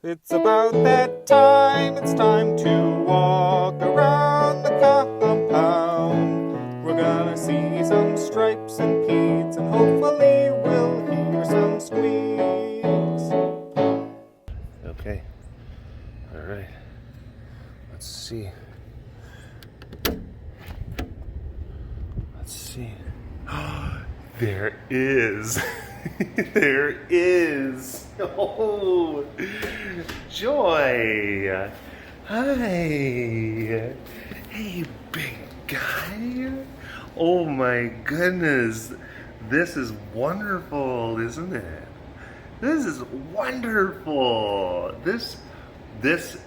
It's about that time, it's time to walk around the compound. We're gonna see some stripes and peats, and hopefully we'll hear some squeaks. Okay. All right. Let's see. Let's see. There is. There is. Oh, Joy. Hi. Hey, big guy. Oh my goodness. This is wonderful, isn't it? This is wonderful. This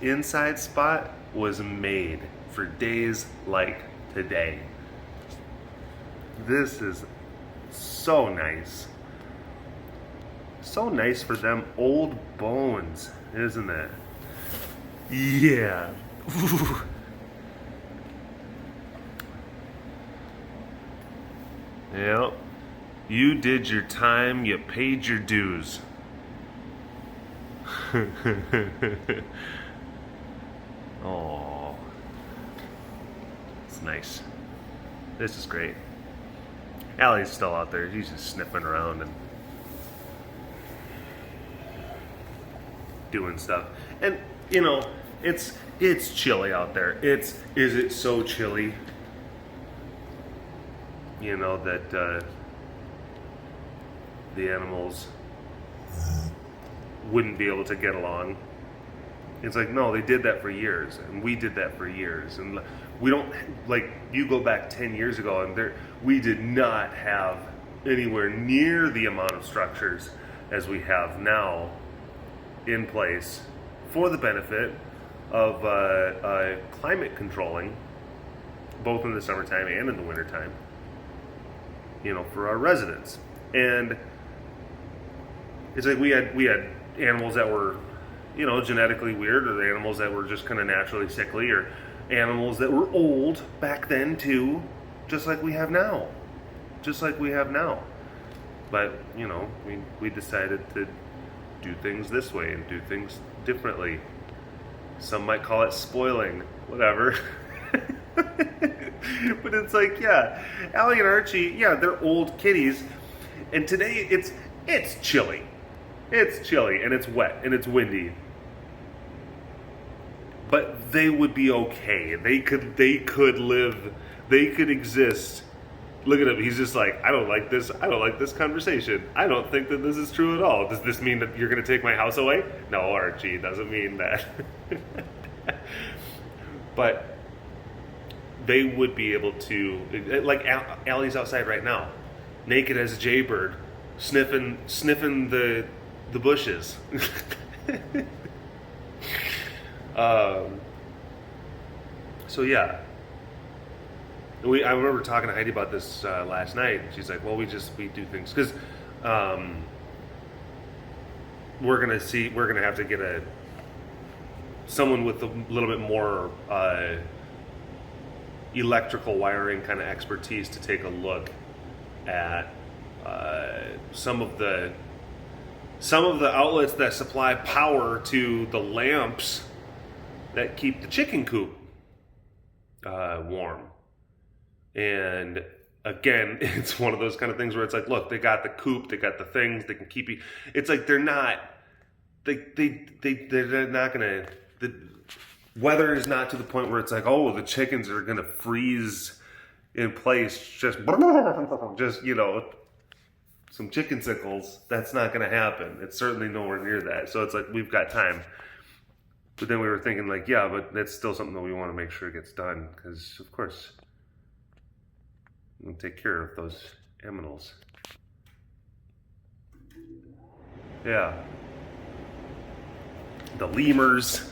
inside spot was made for days like today. This is so nice. So nice for them old bones, isn't it? Yeah. Ooh. Yep. You did your time, you paid your dues. Oh, it's nice. This is great. Allie's still out there. She's just sniffing around and doing stuff. And you know, it's chilly out there. Is it so chilly? You know that the animals wouldn't be able to get along. It's like, no, they did that for years, and we did that for years, and we don't, like, you go back 10 years ago, and we did not have anywhere near the amount of structures as we have now in place for the benefit of climate controlling, both in the summertime and in the wintertime, you know, for our residents. And it's like we had animals that were, you know, genetically weird, or the animals that were just kind of naturally sickly, or animals that were old back then too, just like we have now. But, you know, we decided to do things this way and do things differently. Some might call it spoiling, whatever. But it's like, yeah, Allie and Archie, yeah, they're old kitties, and today it's chilly. It's chilly, and it's wet, and it's windy. But they would be okay. They could live, they could exist. Look at him, he's just like, I don't like this conversation. I don't think that this is true at all. Does this mean that you're gonna take my house away? No, Archie, it doesn't mean that. But they would be able to, like Allie's outside right now, naked as a jaybird, sniffing the bushes. So yeah, I remember talking to Heidi about this last night. She's like, well, we do things because we're gonna have to get someone with a little bit more electrical wiring kind of expertise to take a look at some of the outlets that supply power to the lamps that keep the chicken coop warm. And again, it's one of those kind of things where it's like, look, they got the coop, they got the things, they can keep you. It's like they're not gonna. The weather is not to the point where it's like, oh, the chickens are gonna freeze in place, just you know, some chicken sickles. That's not gonna happen. It's certainly nowhere near that. So it's like, we've got time. But then we were thinking, like, yeah, but that's still something that we want to make sure gets done, because of course we'll take care of those aminals. Yeah. The lemurs,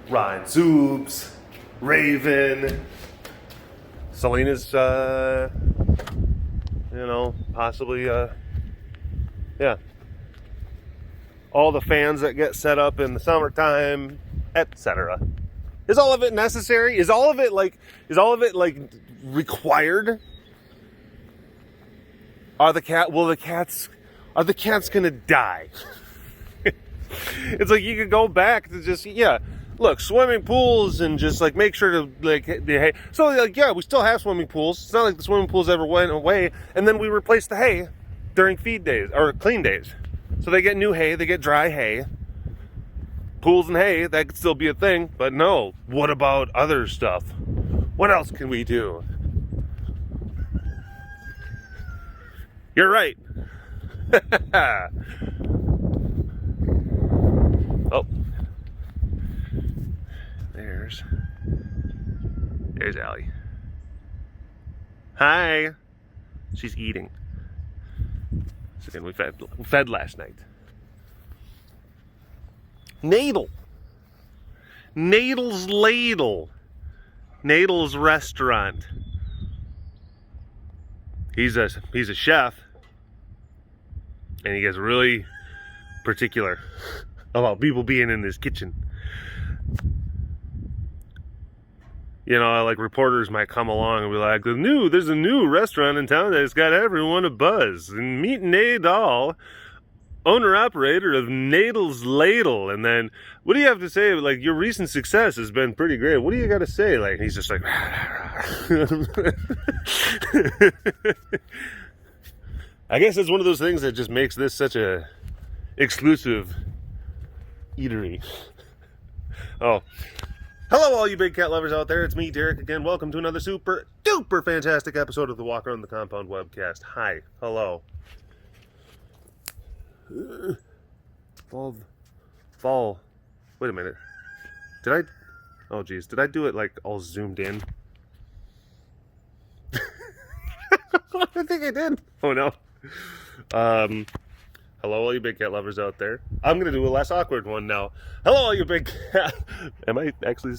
Ryan Zoobs, Raven, Selena's, you know, possibly, yeah. All the fans that get set up in the summertime, etc. Is all of it necessary? Is all of it like required? Are the cats gonna die? It's like you could go back to just, look, swimming pools and just like make sure to like, hay. So like, we still have swimming pools. It's not like the swimming pools ever went away. And then we replaced the hay during feed days or clean days. So they get new hay, they get dry hay. Pools and hay, that could still be a thing. But no, what about other stuff? What else can we do? You're right. Oh. There's Allie. Hi. She's eating. So again, we fed last night. Nadel. Nadel's Ladle. Nadel's restaurant. He's a chef, and he gets really particular about people being in his kitchen. You know, like reporters might come along and be like, there's a new restaurant in town that's got everyone a buzz. And meet Nadal, owner-operator of Nadel's Ladle. And then, what do you have to say? Like, your recent success has been pretty great. What do you got to say? Like, he's just like, I guess it's one of those things that just makes this such a exclusive eatery. Oh. Hello, all you big cat lovers out there. It's me, Derek, again. Welcome to another super duper fantastic episode of the Walk Around the Compound webcast. Hi. Hello. Fall. Wait a minute. Did I do it like all zoomed in? I think I did. Oh no. Hello, all you big cat lovers out there. I'm going to do a less awkward one now. Hello, all you big cat... Am I actually...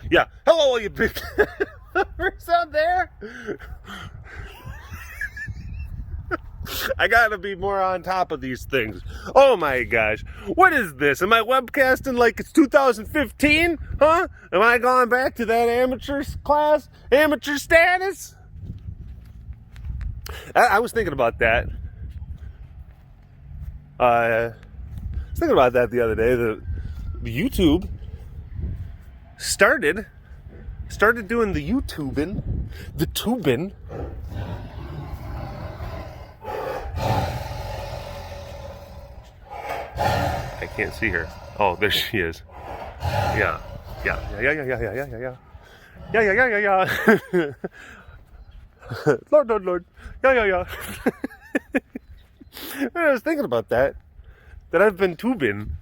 Yeah. Hello, all you big cat lovers out there. I got to be more on top of these things. Oh, my gosh. What is this? Am I webcasting like it's 2015? Huh? Am I going back to that amateur class? Amateur status? I was thinking about that. I was thinking about that the other day. The YouTube started doing the YouTubing, the tubing. I can't see her. Oh, there she is. Yeah. Lord. Yeah. I was thinking about that I've been tubing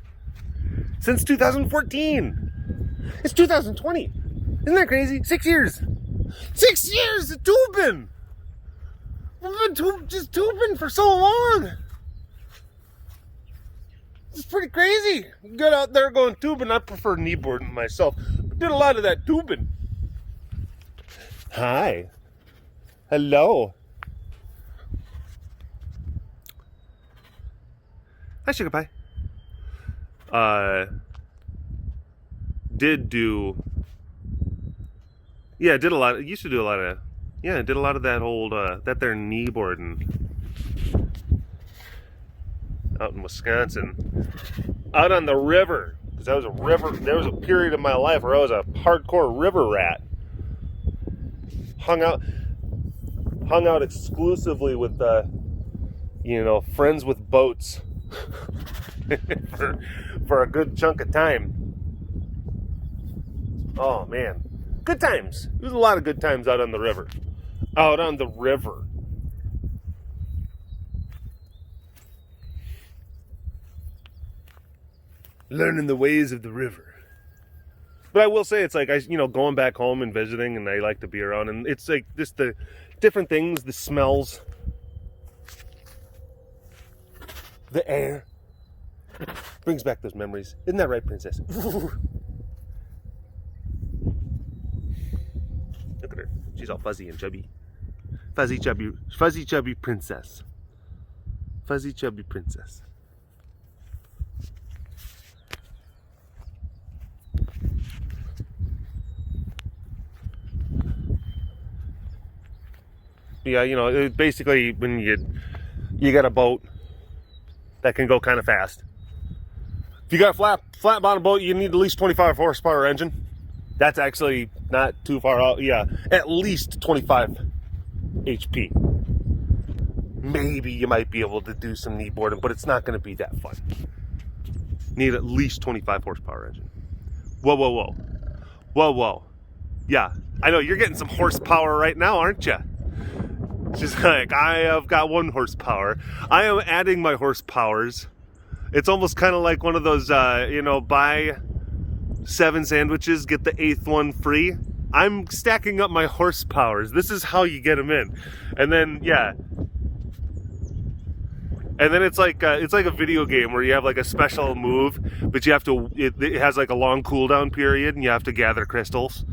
since 2014. It's 2020. Isn't that crazy? 6 years. 6 years of tubing. I've been just tubing for so long. It's pretty crazy. Get out there going tubing. I prefer kneeboarding myself. But did a lot of that tubing. Hi. Hello. Hi, Sugar Pie. Did a lot. Used to do a lot of. Yeah, did a lot of that old that there kneeboarding out in Wisconsin, out on the river. Because I was a river. There was a period of my life where I was a hardcore river rat. Hung out exclusively with friends with boats. for a good chunk of time. Oh man, good times. There's a lot of good times out on the river. Out on the river. Learning the ways of the river. But I will say, it's like, going back home and visiting, and I like to be around, and it's like just the different things, the smells, the air. Brings back those memories. Isn't that right, Princess? Look at her. She's all fuzzy and chubby. Fuzzy, chubby princess. Fuzzy, chubby princess. Yeah, basically when you got a boat that can go kind of fast. If you got a flat bottom boat, you need at least 25 horsepower engine. That's actually not too far out. Yeah, at least 25 HP. Maybe you might be able to do some kneeboarding, but it's not going to be that fun. Need at least 25 horsepower engine. Whoa, whoa, whoa. Whoa, whoa. Yeah, I know, you're getting some horsepower right now, aren't you? She's like, I have got 1 horsepower. I am adding my horsepowers. It's almost kind of like one of those, buy 7 sandwiches, get the 8th one free. I'm stacking up my horsepowers. This is how you get them in. And then, yeah. And then it's like a video game where you have like a special move, but you have to, it has like a long cooldown period and you have to gather crystals.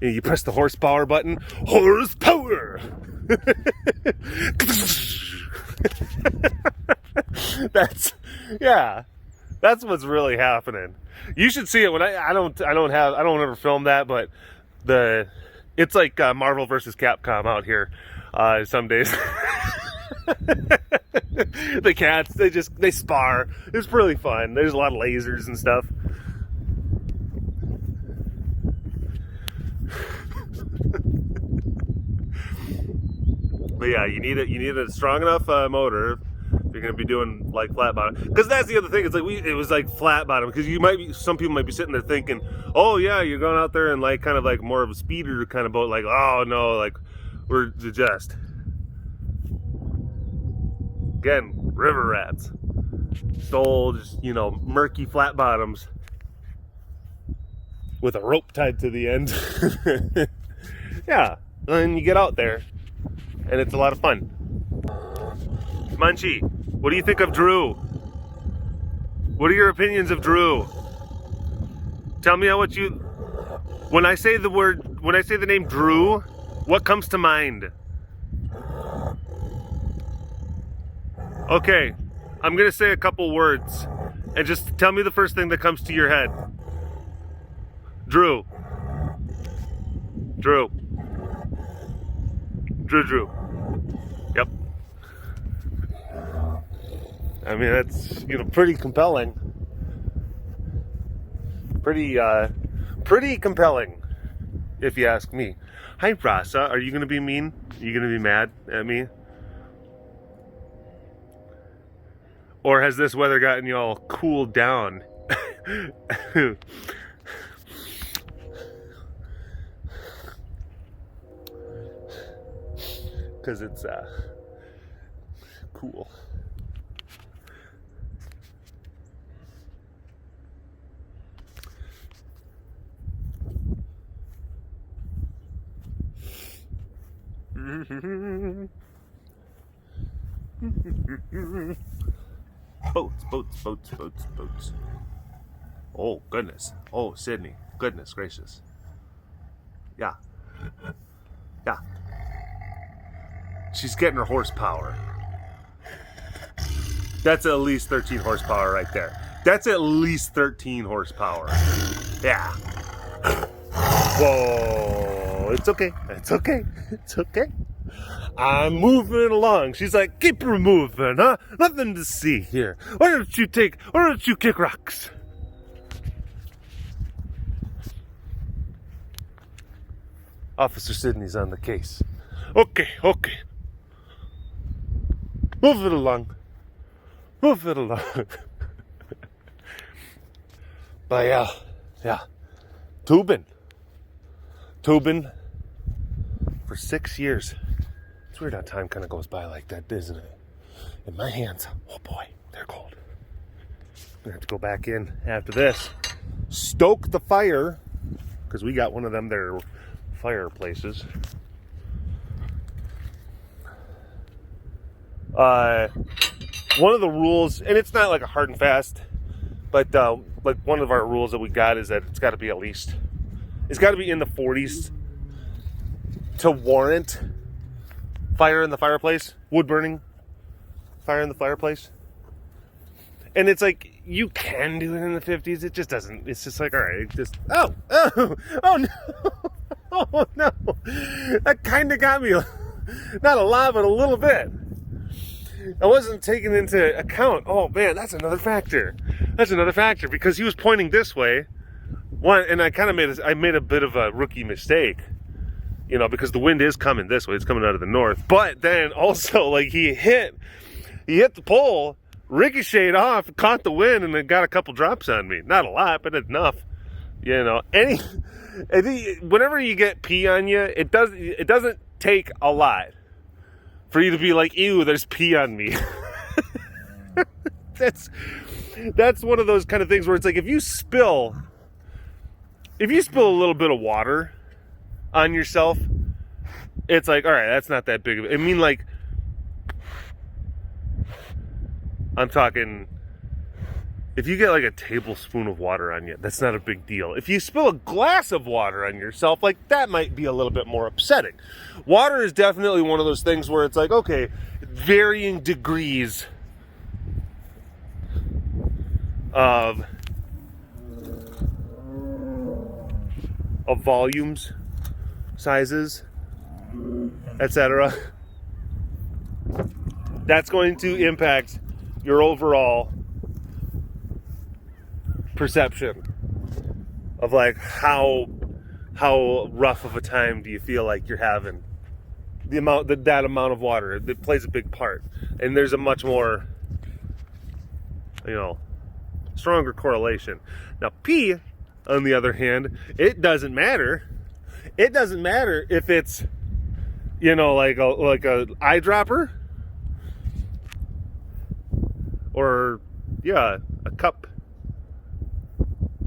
And you press the horsepower button. Horsepower! That's what's really happening. You should see it when I don't ever film that, but it's like Marvel versus Capcom out here some days. The cats, they spar. It's really fun. There's a lot of lasers and stuff. But yeah, you need a strong enough motor if you're gonna be doing like flat bottom. Because that's the other thing. It's like it was like flat bottom. Because some people might be sitting there thinking, oh yeah, you're going out there and like kind of like more of a speeder kind of boat. Like, oh no, like we're just again river rats. Stole just murky flat bottoms with a rope tied to the end. Yeah, and you get out there. And it's a lot of fun. Munchie, what do you think of Drew? What are your opinions of Drew? Tell me when I say the name Drew, what comes to mind? Okay, I'm gonna say a couple words, and just tell me the first thing that comes to your head. Drew. Drew. Yep. I mean, that's, pretty compelling. Pretty compelling, if you ask me. Hi, Rasa. Are you going to be mean? Are you going to be mad at me? Or has this weather gotten you all cooled down? Because it's cool. Boats. Oh, goodness. Oh, Sydney. Goodness gracious. Yeah. She's getting her horsepower. That's at least 13 horsepower right there. That's at least 13 horsepower. Yeah. Whoa. It's okay. I'm moving along. She's like, keep her moving, huh? Nothing to see here. Why don't you kick rocks? Officer Sydney's on the case. Okay. Move it along. But yeah. Tubing for 6 years. It's weird how time kind of goes by like that, isn't it? And my hands, oh boy, they're cold. I'm gonna have to go back in after this. Stoke the fire, because we got one of them there fireplaces. One of the rules, and it's not like a hard and fast, but like one of our rules that we got is that it's got to be in the 40s to warrant fire in the fireplace, wood burning, fire in the fireplace. And it's like, you can do it in the 50s, it just doesn't, it's just like, all right, just, oh no, oh no, that kind of got me, not a lot, but a little bit. I wasn't taking into account. Oh man, that's another factor. That's another factor because he was pointing this way. One, and I kind of made a bit of a rookie mistake, you know, because the wind is coming this way. It's coming out of the north. But then also, like, he hit the pole, ricocheted off, caught the wind, and then got a couple drops on me. Not a lot, but enough. You know, whenever you get pee on you, it doesn't take a lot for you to be like, ew, there's pee on me. That's one of those kind of things where it's like, if you spill a little bit of water on yourself, it's like, all right, that's not that big of a, I mean, like, I'm talking, if you get like a tablespoon of water on you, that's not a big deal. If you spill a glass of water on yourself, like, that might be a little bit more upsetting. Water is definitely one of those things where it's like, okay, varying degrees of volumes, sizes, etc. That's going to impact your overall perception of like how rough of a time do you feel like you're having. That amount of water, it plays a big part, and there's a much more, you know, stronger correlation. Now pee, on the other hand, it doesn't matter. It doesn't matter if it's, you know, like a eyedropper, or yeah, a cup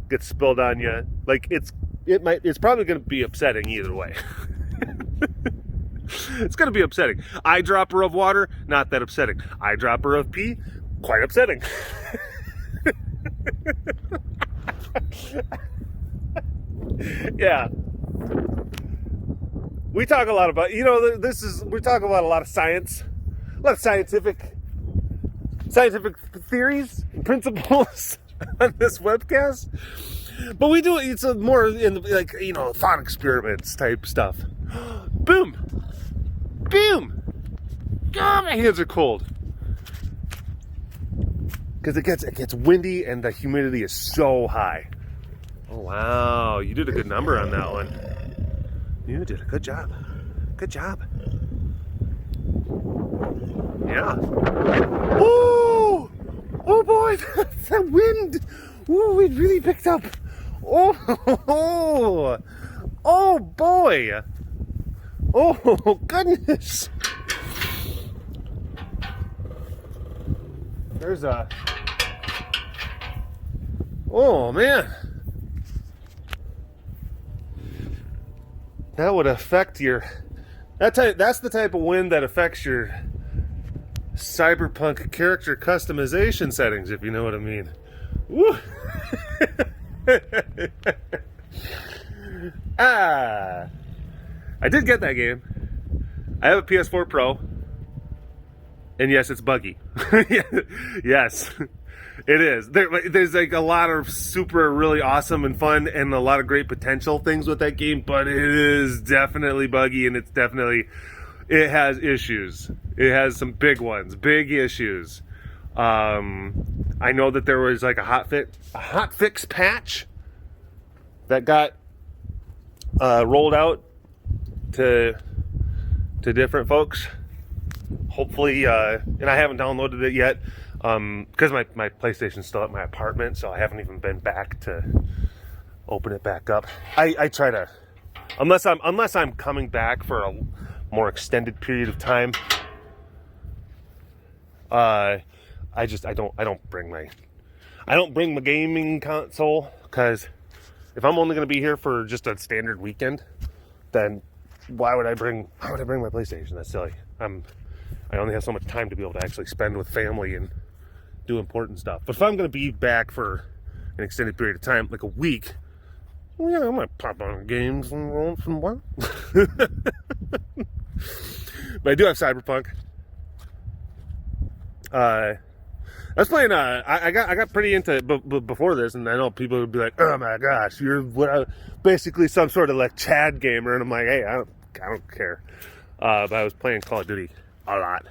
gets spilled on you. Like, it's probably going to be upsetting either way. It's going to be upsetting. Eyedropper of water, not that upsetting. Eyedropper of pee, quite upsetting. Yeah. We talk a lot about, you know, we talk about a lot of science, a lot of scientific theories and principles on this webcast. But we do it's a more in the, like, you know, thought experiments type stuff. Boom. Boom. God, my hands are cold. Because it gets windy and the humidity is so high. Oh, wow. You did a good number on that one. You did a good job. Good job. Yeah. Oh! Oh, boy. That wind. Ooh, it really picked up. Oh! Oh, boy. Oh, goodness. There's a... Oh, man. That would affect your... That's the type of wind that affects your cyberpunk character customization settings, if you know what I mean. Woo! I did get that game. I have a PS4 Pro. And yes, it's buggy. Yes, it is. There's like a lot of super, really awesome and fun and a lot of great potential things with that game, but it is definitely buggy, and it has issues. It has some big ones, big issues. I know that there was like a hotfix patch that got rolled out to different folks. Hopefully, and I haven't downloaded it yet because my PlayStation's still at my apartment, so I haven't even been back to open it back up. I try to, unless I'm coming back for a more extended period of time. I don't bring my gaming console, because if I'm only going to be here for just a standard weekend, then why would I bring my PlayStation? That's silly. I only have so much time to be able to actually spend with family and do important stuff. But if I'm going to be back for an extended period of time, like a week, well, yeah, I might pop on games and roll some while. But I do have Cyberpunk. I was playing. I got pretty into it before this, and I know people would be like, "Oh my gosh, you're basically some sort of like Chad gamer," and I'm like, "Hey, I don't care." But I was playing Call of Duty a lot,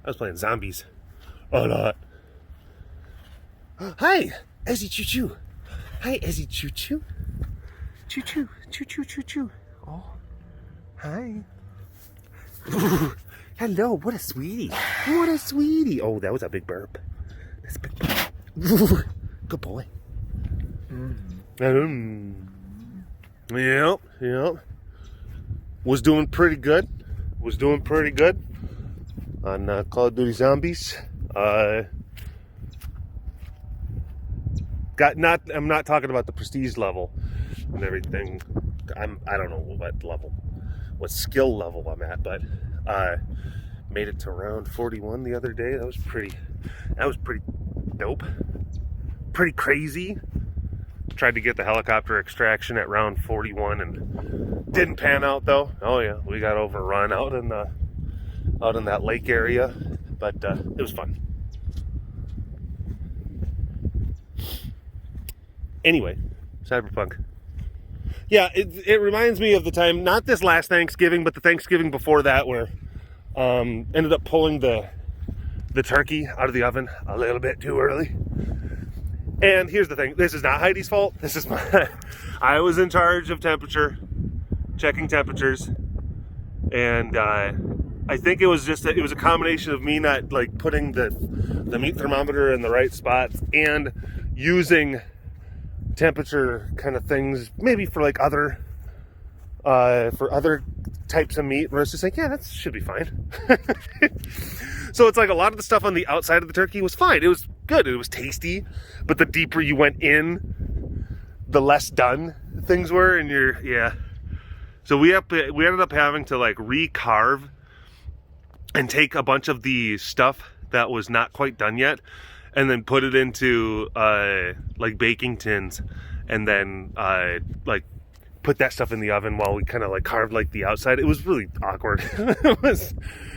I was playing zombies a lot. Hi, Ezzy Choo Choo. Hi, Ezzy Choo Choo. Choo Choo, Choo Choo Choo Choo. Oh, hi. Ooh, hello, what a sweetie. What a sweetie. Oh, that was a big burp. That's a big burp. Ooh, good boy. Yep. Was doing pretty good. On Call of Duty Zombies. I'm not talking about the prestige level and everything. I don't know what skill level I'm at, but made it to round 41 the other day. That was pretty dope. Pretty crazy. Tried to get the helicopter extraction at round 41 and didn't pan out though. Oh yeah, we got overrun out in that lake area, but it was fun. Anyway, Cyberpunk. Yeah, it reminds me of the time, not this last Thanksgiving, but the Thanksgiving before that, where ended up pulling the turkey out of the oven a little bit too early. And here's the thing, this is not Heidi's fault. This is I was in charge of checking temperatures, and I think it was a combination of me not like putting the meat thermometer in the right spots and using temperature kind of things maybe for like other types of meat where it's just like, yeah, that should be fine. So it's like a lot of the stuff on the outside of the turkey was fine. It was good. It was tasty, but the deeper you went in, the less done things were. And so we ended up having to like recarve and take a bunch of the stuff that was not quite done yet and then put it into like baking tins and then like put that stuff in the oven while we kind of like carved like the outside. It was really awkward. It was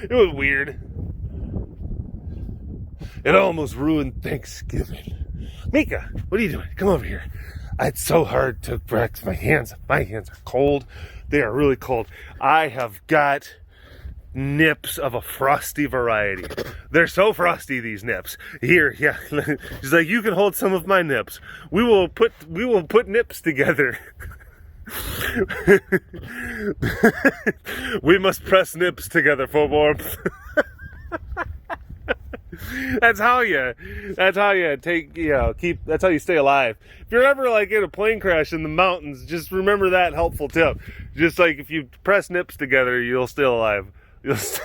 weird. It almost ruined Thanksgiving. Mika, what are you doing? Come over here. It's so hard to practice my hands. My hands are cold. They are really cold. I have got nips of a frosty variety. They're so frosty, these nips. Here, yeah. She's like, you can hold some of my nips. We will put nips together. We must press nips together for warmth. That's how you take, that's how you stay alive. If you're ever like in a plane crash in the mountains, just remember that helpful tip. Just like if you press nips together, you'll stay alive. It's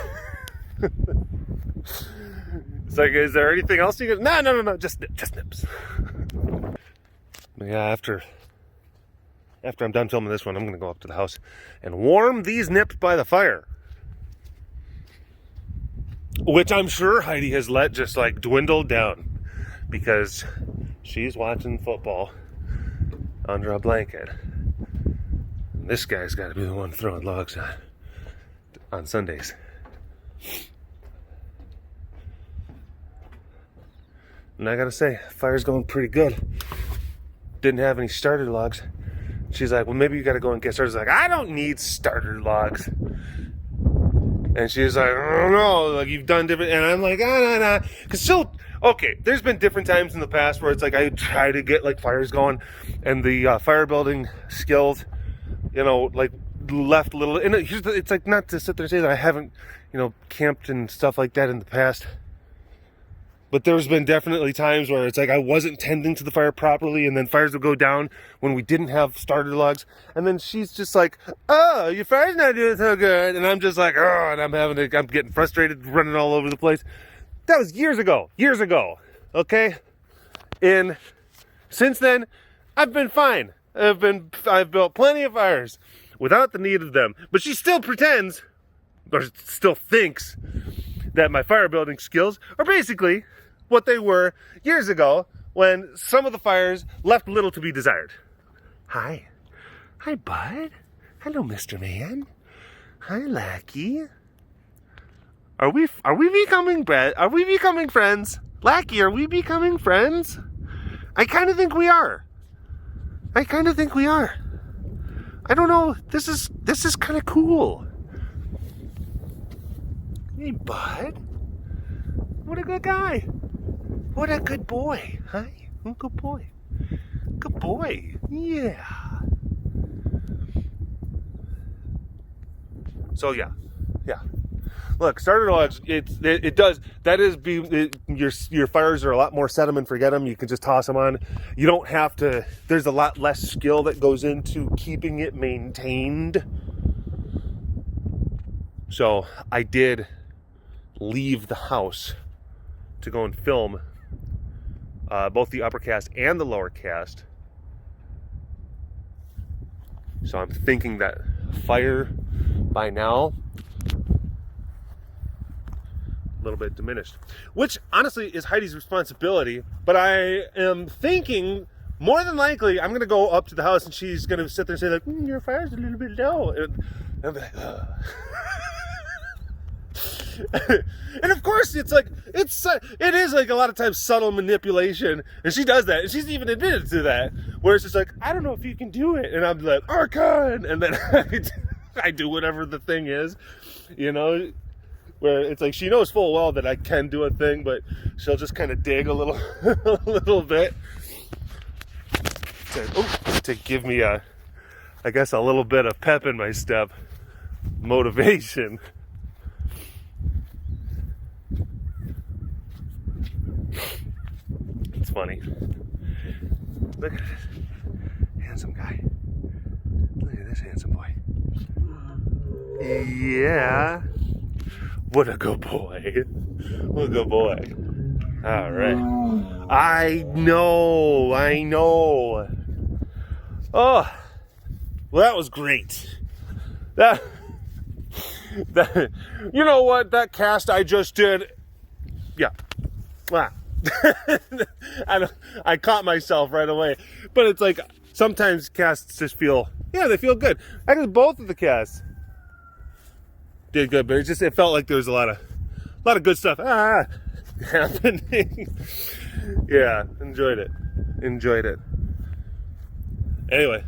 like, is there anything else you can? No, just nips. Yeah, after I'm done filming this one, I'm gonna go up to the house and warm these nips by the fire. Which I'm sure Heidi has let just like dwindle down because she's watching football under a blanket. And this guy's got to be the one throwing logs on Sundays. And I gotta say, fire's going pretty good. Didn't have any starter logs. She's like, well, maybe you gotta go and get started. I was like, I don't need starter logs. And she's like, I don't know, like you've done different, and I'm like, nah. Cause okay, there's been different times in the past where it's like I try to get like fires going, and the fire building skills, like left a little. And it's like not to sit there and say that I haven't, camped and stuff like that in the past. But there's been definitely times where it's like I wasn't tending to the fire properly, and then fires would go down when we didn't have starter logs. And then she's just like, oh, your fire's not doing so good. And I'm just like, oh, and I'm getting frustrated, running all over the place. That was years ago, okay? And since then, I've been fine. I've built plenty of fires without the need of them. But she still pretends, or still thinks, that my fire building skills are basically what they were years ago when some of the fires left little to be desired. Hi, bud. Hello, Mr. Man. Hi, Lackey. Are we becoming friends? Lackey, are we becoming friends? I kind of think we are. I don't know. This is kind of cool. Hey, bud. What a good guy. What a good boy. Hi. Good boy. Good boy. Yeah. So yeah. Look, starter logs. It does. That is your fires are a lot more set them and forget them. You can just toss them on. You don't have to. There's a lot less skill that goes into keeping it maintained. So I did leave the house to go and film both the upper cast and the lower cast. So I'm thinking that fire by now a little bit diminished, which honestly is Heidi's responsibility, but I am thinking more than likely I'm gonna go up to the house and she's gonna sit there and say like, your fire's a little bit low, and I'm like, ugh. And of course it is like a lot of times subtle manipulation, and she does that, and she's even admitted to that, where it's just like, I don't know if you can do it, and I'm like, Archon, and then I do whatever the thing is, you know, where it's like she knows full well that I can do a thing, but she'll just kind of dig a little a little bit to give me I guess a little bit of pep in my step, motivation. It's funny. Look at this handsome guy. Look at this handsome boy. Yeah. What a good boy. What a good boy. All right. I know. Oh, well, that was great. That you know what? That cast I just did. Yeah. Wow. I caught myself right away, but it's like sometimes casts just feel, they feel good. I guess both of the casts did good, but it felt like there was a lot of good stuff happening. Yeah, enjoyed it. Anyway,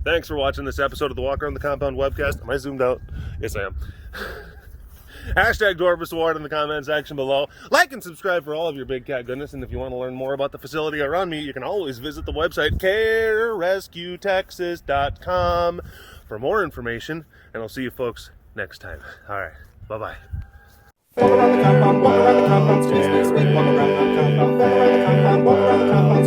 thanks for watching this episode of the Walk Around the Compound webcast. Am I zoomed out? Yes, I am. Hashtag Dwarvis Award in the comment section below. Like and subscribe for all of your big cat goodness. And if you want to learn more about the facility around me, you can always visit the website carerescuetexas.com for more information. And I'll see you folks next time. All right. Bye-bye. Walk around the compound, stay this way. Walk around the compound, walk around the compound, walk around the compound.